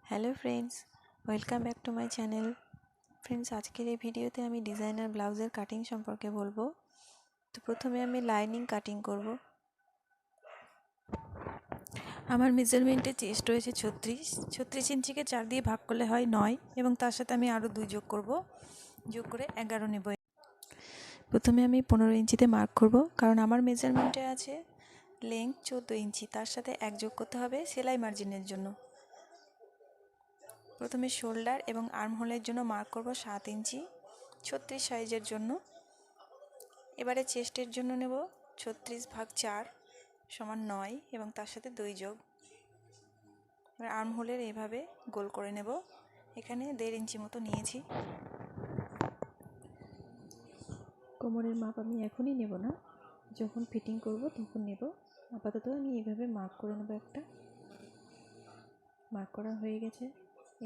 Hello friends, welcome back to my channel. Friends, আজকের এই ভিডিওতে আমি ডিজাইনার ব্লাউজের কাটিং সম্পর্কে বলবো। তো প্রথমে আমি লাইনিং কাটিং করব। আমার মেজারমেন্টে চেস্ট রয়েছে 36 ইঞ্চিকে 4 দিয়ে ভাগ করলে হয় 9 এবং তার সাথে আমি আরও 2 যোগ করব, যোগ করে 11 নেব। প্রথমে আমি 15 ইঞ্চিতে মার্ক করব, কারণ আমার মেজারমেন্টে আছে লেংথ 14 ইঞ্চি, তার সাথে 1 যোগ করতে হবে সেলাই মার্জিনের জন্য। প্রথমে শোল্ডার এবং আর্ম হোলের জন্য মার্ক করব 7 ইঞ্চি 36 সাইজের জন্য। এবারে চেস্টের জন্য নেব 36/4 সমান 9 এবং তার সাথে 2 যোগ। এবার আর্ম হোলের এভাবে গোল করে নেব। এখানে 1.5 ইঞ্চি মতো নিয়েছি। কোমরের মাপ আমি এখনই নেব না, যখন ফিটিং করব তখন নেব। আপাতত আমি এভাবে মার্ক করে নেব। একটা মার্ক করা হয়ে গেছে।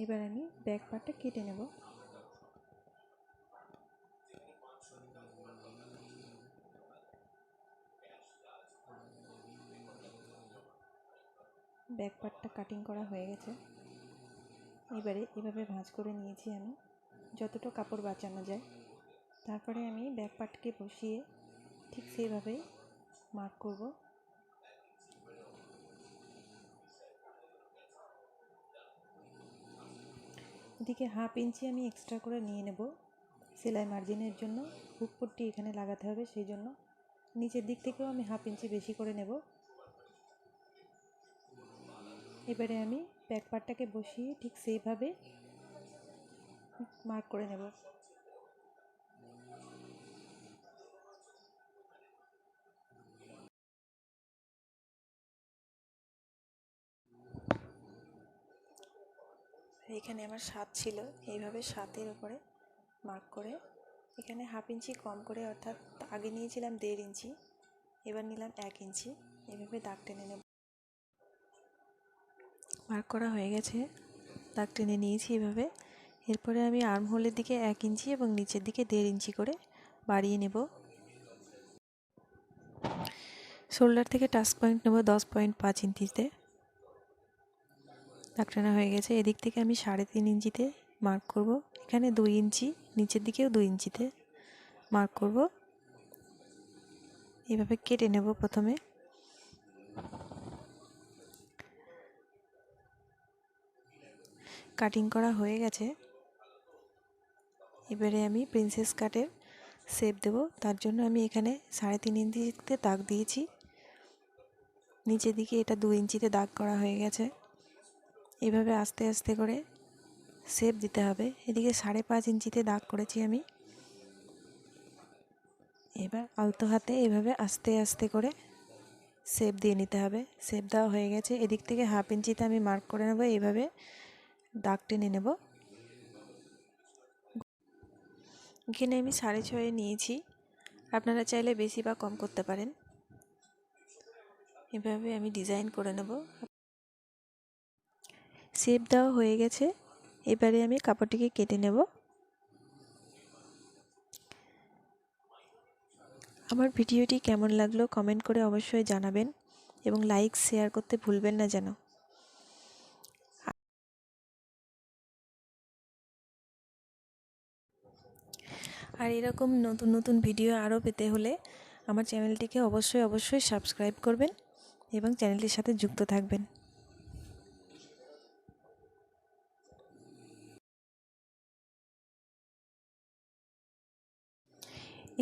এবার আমি ব্যাক পার্টটা কেটে নেব। ব্যাক পার্টটা কাটিং করা হয়ে গেছে। এবারে এভাবে ভাঁজ করে নিয়েছি আমি, যতটা কাপড় বাঁচানো যায়। তারপরে আমি ব্যাক পার্টকে বসিয়ে ঠিক সেইভাবেই মার্ক করব। এদিকে 1/2 ইঞ্চি আমি এক্সট্রা করে নিয়ে নেব সেলাই মার্জিনের জন্য। হুক পট্টি এখানে লাগাতে হবে, সেই জন্য নিচের দিক থেকেও আমি 1/2 ইঞ্চি বেশি করে নেব। এবারে আমি ব্যাক পার্টটাকে বসিয়ে ঠিক সেইভাবে মার্ক করে নেব। এখানে আমার 7 ছিল, এইভাবে 7-এর উপরে মার্ক করে এখানে 1/2 ইঞ্চি কম করে, অর্থাৎ আগে নিয়েছিলাম 1.5 ইঞ্চি, এবার নিলাম 1 ইঞ্চি। এভাবে দাগ টেনে নেব। মার্ক করা হয়ে গেছে, দাগ টেনে নিয়েছি এভাবে। এরপরে আমি আর্ম হোলের দিকে 1 ইঞ্চি এবং নিচের দিকে 1.5 ইঞ্চি করে বাড়িয়ে নেব। শোল্ডার থেকে টাচ পয়েন্ট নেব 10.5 ইঞ্চিতে। দাগ টানা হয়ে গেছে। এদিক থেকে আমি 3.5 ইঞ্চিতে মার্ক করব। এখানে 2 ইঞ্চি, নিচের দিকেও 2 ইঞ্চিতে মার্ক করব। এভাবে কেটে নেব। প্রথমে কাটিং করা হয়ে গেছে। এবারে আমি প্রিন্সেস কাটের শেপ দেব। তার জন্য আমি এখানে 3.5 ইঞ্চিতে দাগ দিয়েছি। নিচের দিকে এটা 2 ইঞ্চিতে দাগ করা হয়ে গেছে। এভাবে আস্তে আস্তে করে শেপ দিতে হবে। এদিকে 5.5 ইঞ্চিতে দাগ করেছি আমি। এবার আলতো হাতে এভাবে আস্তে আস্তে করে শেপ দিয়ে নিতে হবে। শেপ দেওয়া হয়ে গেছে। এদিক থেকে 1/2 ইঞ্চিতে আমি মার্ক করে নেব। এইভাবে দাগ টেনে নেব। এখানে আমি 6.5 নিয়েছি, আপনারা চাইলে বেশি বা কম করতে পারেন। এভাবে আমি ডিজাইন করে নেব। শেপ দেওয়া হয়ে গেছে। এবারে আমি কাপড়টিকে কেটে নেব। আমার ভিডিওটি কেমন লাগলো কমেন্ট করে অবশ্যই জানাবেন এবং লাইক শেয়ার করতে ভুলবেন না যেন। আর এরকম নতুন নতুন ভিডিও আরও পেতে হলে আমার চ্যানেলটিকে অবশ্যই সাবস্ক্রাইব করবেন এবং চ্যানেলটির সাথে যুক্ত থাকবেন।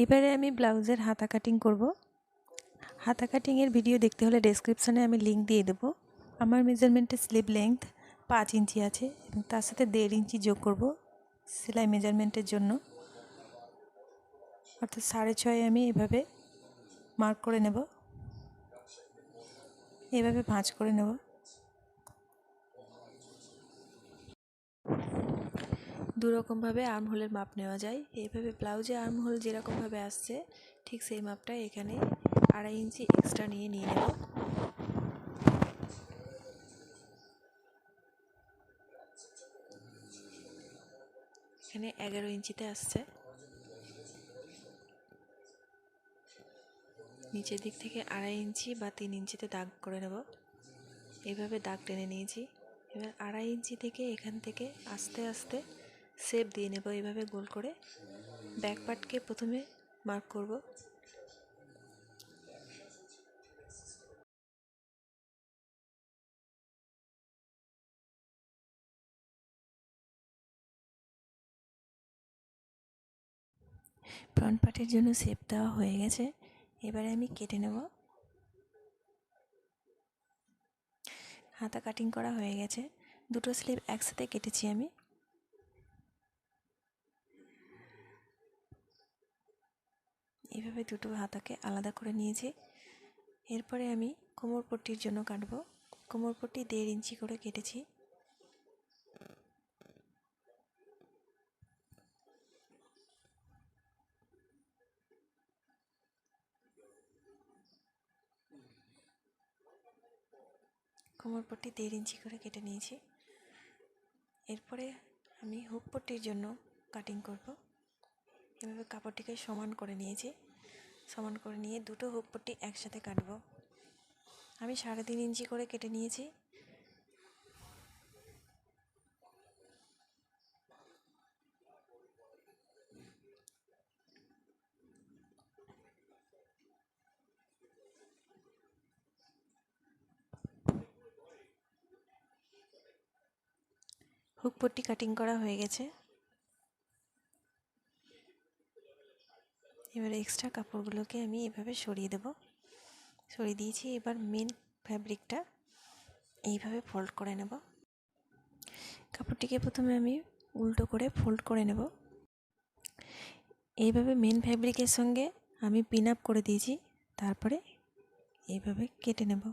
এবারে আমি ব্লাউজের হাতা কাটিং করব। হাতা কাটিংয়ের ভিডিও দেখতে হলে ডেসক্রিপশানে আমি লিঙ্ক দিয়ে দেবো। আমার মেজারমেন্টে স্লিভ লেংথ 5 ইঞ্চি আছে এবং তার সাথে 1.5 ইঞ্চি যোগ করব সেলাই মেজারমেন্টের জন্য, অর্থাৎ 6.5 আমি এভাবে মার্ক করে নেব। এভাবে ভাঁজ করে নেব। দুরকমভাবে আর্ম হোলের মাপ নেওয়া যায়। এইভাবে ব্লাউজে আর্ম হোল যেরকমভাবে আসছে ঠিক সেই মাপটাই এখানে 2.5 ইঞ্চি এক্সট্রা নিয়ে নেব। এখানে 11 ইঞ্চিতে আসছে। নিচের দিক থেকে 2.5 ইঞ্চি বা 3 ইঞ্চিতে দাগ করে নেব। এইভাবে দাগ টেনে নিয়েছি। এবার 2.5 ইঞ্চি থেকে এখান থেকে আস্তে আস্তে শেপ দিয়ে নেব এইভাবে গোল করে। ব্যাক পার্টকে প্রথমে মার্ক করব। ফ্রন্ট পার্টের জন্য শেপ দেওয়া হয়ে গেছে, এবারে আমি কেটে নেব। হাতা কাটিং করা হয়ে গেছে, দুটো স্লিভ একসাথে কেটেছি আমি। এইভাবে দুটো হাতাকে আলাদা করে নিয়েছি। এরপরে আমি কোমর পট্টির জন্য কাটব। কোমর পট্টি 1.5 ইঞ্চি করে কেটেছি। কোমর পট্টি 1.5 ইঞ্চি করে কেটে নিয়েছি। এরপরে আমি হুক পট্টির জন্য কাটিং করব। এভাবে কাপড়টিকে সমান করে নিয়েছি। সমান করে নিয়ে দুটো হুক পট্টি একসাথে কাটব। আমি 3.5 ইঞ্চি করে কেটে নিয়েছি। হুক পট্টি কাটিং করা হয়ে গেছে। এবার এক্সট্রা কাপড়গুলোকে আমি এভাবে সরিয়ে দেব। সরিয়ে দিয়েছি। এবার মেন ফ্যাব্রিকটা এইভাবে ফোল্ড করে নেব। কাপড়টিকে প্রথমে আমি উল্টো করে ফোল্ড করে নেব। এইভাবে মেন ফ্যাব্রিকের সঙ্গে আমি পিন আপ করে দিয়েছি, তারপরে এইভাবে কেটে নেব।